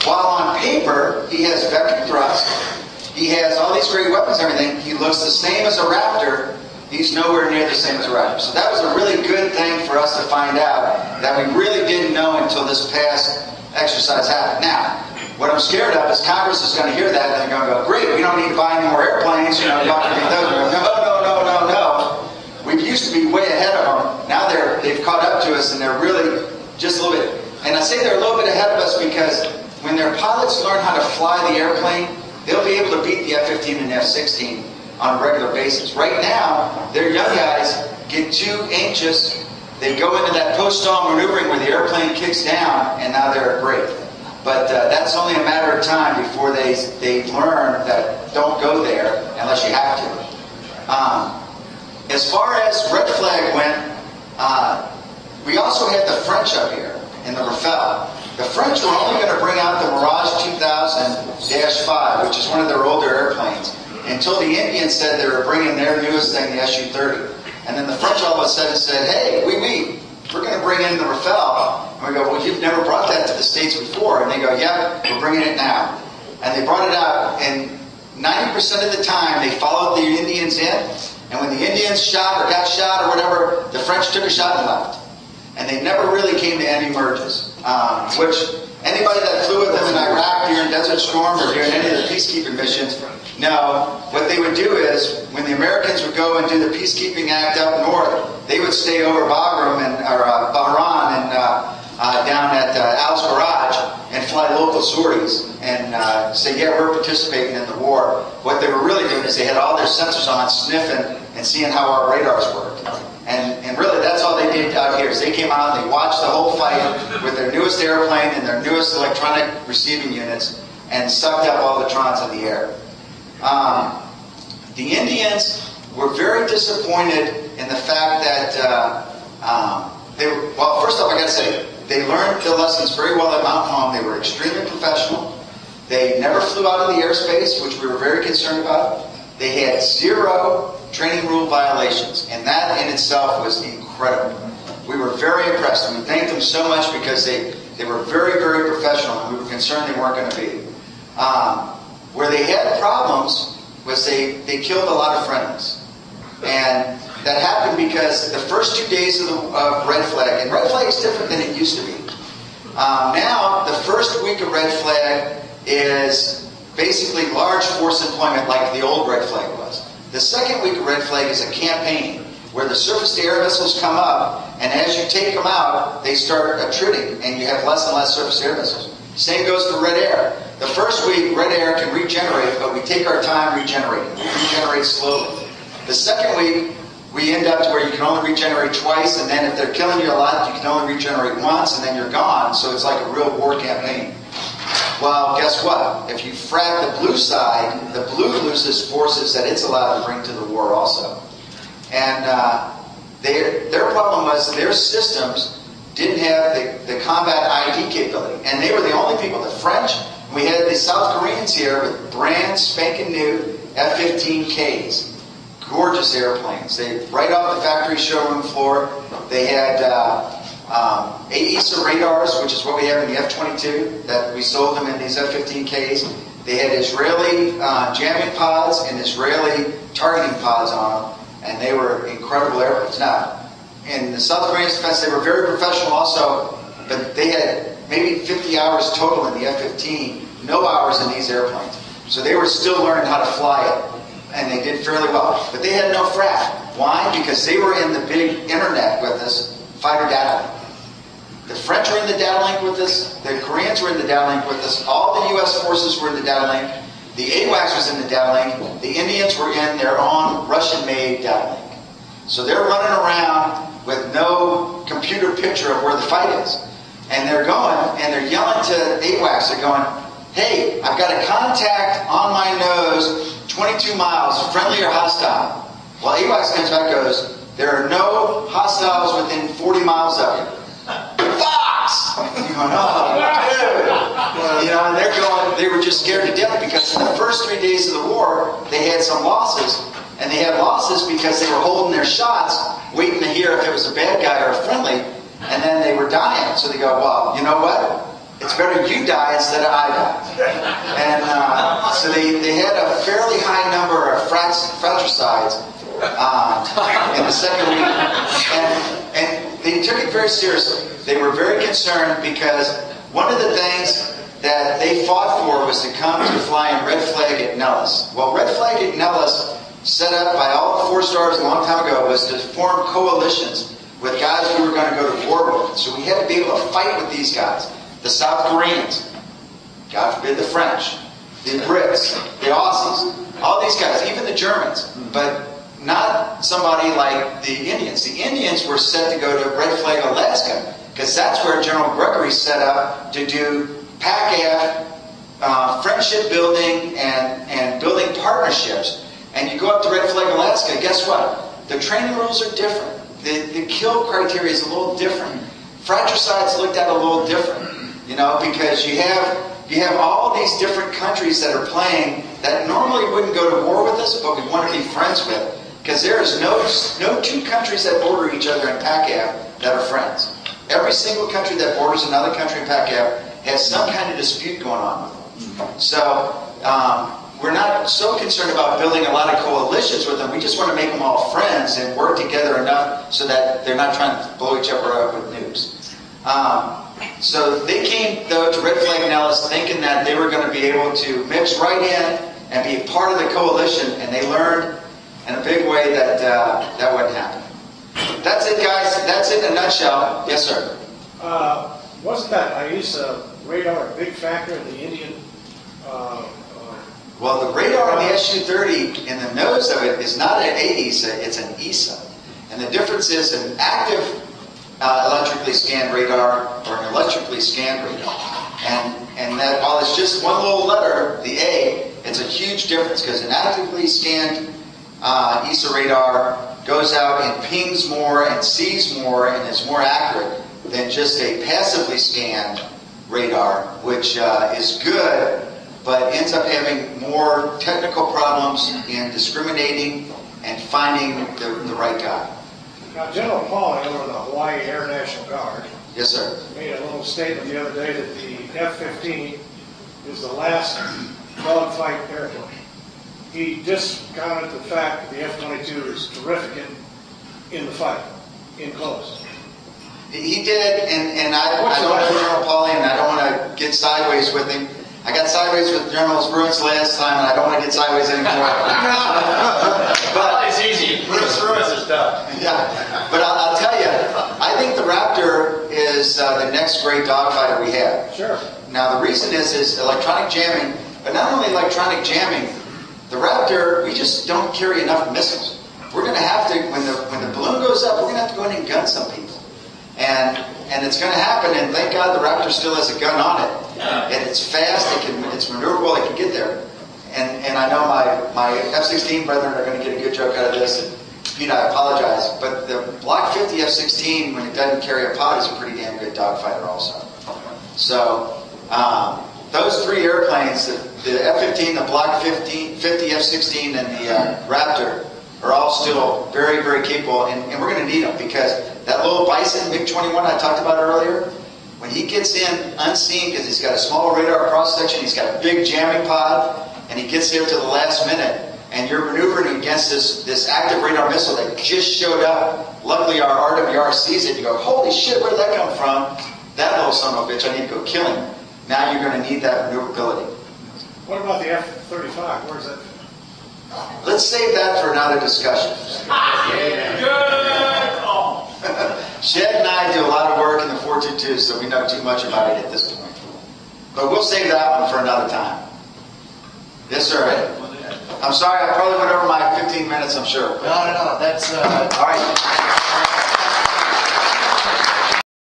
While on paper, he has vector thrust, he has all these great weapons and everything, he looks the same as a Raptor, he's nowhere near the same as a Raptor. So that was a really good thing for us to find out that we really didn't know until this past exercise happened. Now, what I'm scared of is Congress is going to hear that and they're going to go, great, we don't need to buy any more airplanes, you know, Dr. No. We used to be way ahead of them. Now they've caught up to us and they're really just a little bit, and I say they're a little bit ahead of us because when their pilots learn how to fly the airplane, they'll be able to beat the F-15 and F-16 on a regular basis. Right now, their young guys get too anxious. They go into that post-stall maneuvering where the airplane kicks down, and now they're great. But that's only a matter of time before they learn that don't go there unless you have to. As far as red flag went, we also had the French up here in the Rafale. The French were only going to bring out the Mirage 2000-5, which is one of their older airplanes, until the Indians said they were bringing their newest thing, the Su-30. And then the French all of a sudden said, hey, we're going to bring in the Rafale. And we go, well, you've never brought that to the States before. And they go, yeah, we're bringing it now. And they brought it out, and 90% of the time they followed the Indians in. And when the Indians shot or got shot or whatever, the French took a shot and left. And they never really came to any merges, which anybody that flew with them in Iraq during Desert Storm or during any of the peacekeeping missions, no, what they would do is when the Americans would go and do the peacekeeping act up north, they would stay over Bahrain and down at Al's Garage and fly local sorties and say, yeah, we're participating in the war. What they were really doing is they had all their sensors on, sniffing and seeing how our radars worked. And really, that's all they did out here. Is they came out and they watched the whole fight with their newest airplane and their newest electronic receiving units and sucked up all the trons in the air. The Indians were very disappointed in the fact that well, first off, I got to say, they learned the lessons very well at Mount Home. They were extremely professional. They never flew out of the airspace, which we were very concerned about. They had 0 training rule violations, and that in itself was incredible. We were very impressed, and we thanked them so much because they were very, very professional, and we were concerned they weren't going to be. Where they had problems was they killed a lot of friendlies. And that happened because the first 2 days of red flag, and red flag is different than it used to be. Now, the first week of red flag is basically large force employment like the old red flag was. The second week of red flag is a campaign where the surface-to-air missiles come up, and as you take them out, they start attriting, and you have less and less surface-to-air missiles. Same goes for red air. The first week, red air can regenerate, but we take our time regenerating. We regenerate slowly. The second week, we end up to where you can only regenerate twice, and then if they're killing you a lot, you can only regenerate once, and then you're gone. So it's like a real war campaign. Well, guess what? If you frat the blue side, the blue loses forces that it's allowed to bring to the war also. And their problem was their systems didn't have the combat ID capability. And they were the only people, the French, we had the South Koreans here with brand spanking new F-15Ks. Gorgeous airplanes. Right off the factory showroom floor, they had AESA radars, which is what we have in the F-22, that we sold them in these F-15Ks. They had Israeli jamming pods and Israeli targeting pods on them, and they were incredible airplanes. Now, in the South Korean defense, they were very professional also, but they had maybe 50 hours total in the F-15, no hours in these airplanes. So they were still learning how to fly it. And they did fairly well. But they had no frat. Why? Because they were in the big internet with us, fighter data link. The French were in the data link with us. The Koreans were in the data link with us. All the U.S. forces were in the data link. The AWACS was in the data link. The Indians were in their own Russian-made data link. So they're running around with no computer picture of where the fight is. And they're going, and they're yelling to AWACS. They're going, hey, I've got a contact on my nose 22 miles, friendly or hostile. Well, AWACS comes back and goes, there are no hostiles within 40 miles of you. Fox! You go, no, dude. You know, and they're going, they were just scared to death because in the first 3 days of the war, they had some losses. And they had losses because they were holding their shots, waiting to hear if it was a bad guy or a friendly, and then they were dying. So they go, well, you know what? it's better you die instead of I die. And so they had a fairly high number of fratricides in the second week. And they took it very seriously. They were very concerned because one of the things that they fought for was to come to fly in red flag at Nellis. Well, red flag at Nellis, set up by all the 4 stars a long time ago, was to form coalitions with guys we were going to go to war with. So we had to be able to fight with these guys. The South Koreans, God forbid the French, the Brits, the Aussies, all these guys, even the Germans, but not somebody like the Indians. The Indians were set to go to Red Flag, Alaska, because that's where General Gregory set up to do PACAF, friendship building and building partnerships. And you go up to Red Flag, Alaska, guess what? The training rules are different. The kill criteria is a little different. Fratricides looked at a little different, you know, because you have all these different countries that are playing that normally wouldn't go to war with us, but we want to be friends with, because there is no 2 countries that border each other in PACAF that are friends. Every single country that borders another country in PACAF has some kind of dispute going on with them. So we're not so concerned about building a lot of coalitions with them. We just want to make them all friends and work together enough so that they're not trying to blow each other up with nukes. So they came, though, to Red Flag Nellis thinking that they were going to be able to mix right in and be a part of the coalition, and they learned in a big way that that wouldn't happen. That's it, guys. That's it in a nutshell. Yes, sir. Wasn't that ISA radar a big factor in the Indian? Well, the radar on the Su-30 in the nose of it is not an AESA, it's an ESA. And the difference is an active electrically scanned radar or an electrically scanned radar. And that while it's just one little letter, the A, it's a huge difference because an actively scanned ESA radar goes out and pings more and sees more and is more accurate than just a passively scanned radar, which is good, but ends up having more technical problems in discriminating and finding the right guy. Now, General Pauling over the Hawaii Air National Guard, yes, sir, made a little statement the other day that the F-15 is the last dogfight airplane. He discounted the fact that the F-22 is terrific in the fight, in close. He did, and I don't know General Pauling, and I don't want to get sideways with him. I got sideways with General Bruins last time, and I don't want to get sideways anymore. But it's easy. Bruins is tough. Yeah, but I'll tell you, I think the Raptor is the next great dogfighter we have. Sure. Now the reason is electronic jamming, but not only electronic jamming. The Raptor, we just don't carry enough missiles. We're going to have to, when the balloon goes up, we're going to have to go in and gun some people. And it's going to happen, and thank God the Raptor still has a gun on it. And it's fast, it's maneuverable, it can get there. And I know my F-16 brethren are going to get a good joke out of this, and Pete, I apologize, but the Block 50 F-16, when it doesn't carry a pod, is a pretty damn good dogfighter also. So, those 3 airplanes, the F-15, the Block 50 F-16, and the Raptor, are all still very, very capable, and we're going to need them because that little Bison MiG-21 I talked about earlier, when he gets in unseen because he's got a small radar cross-section, he's got a big jamming pod, and he gets there to the last minute, and you're maneuvering against this active radar missile that just showed up. Luckily, our RWR sees it. You go, holy shit, where did that come from? That little son of a bitch, I need to go kill him. Now you're going to need that maneuverability. What about the F-35? Where's that? Let's save that for another discussion. Good call. Shed and I do a lot of work in the 422, so we know too much about it at this point. But we'll save that one for another time. Yes, sir. I'm sorry, I probably went over my 15 minutes, I'm sure. No, that's... All right.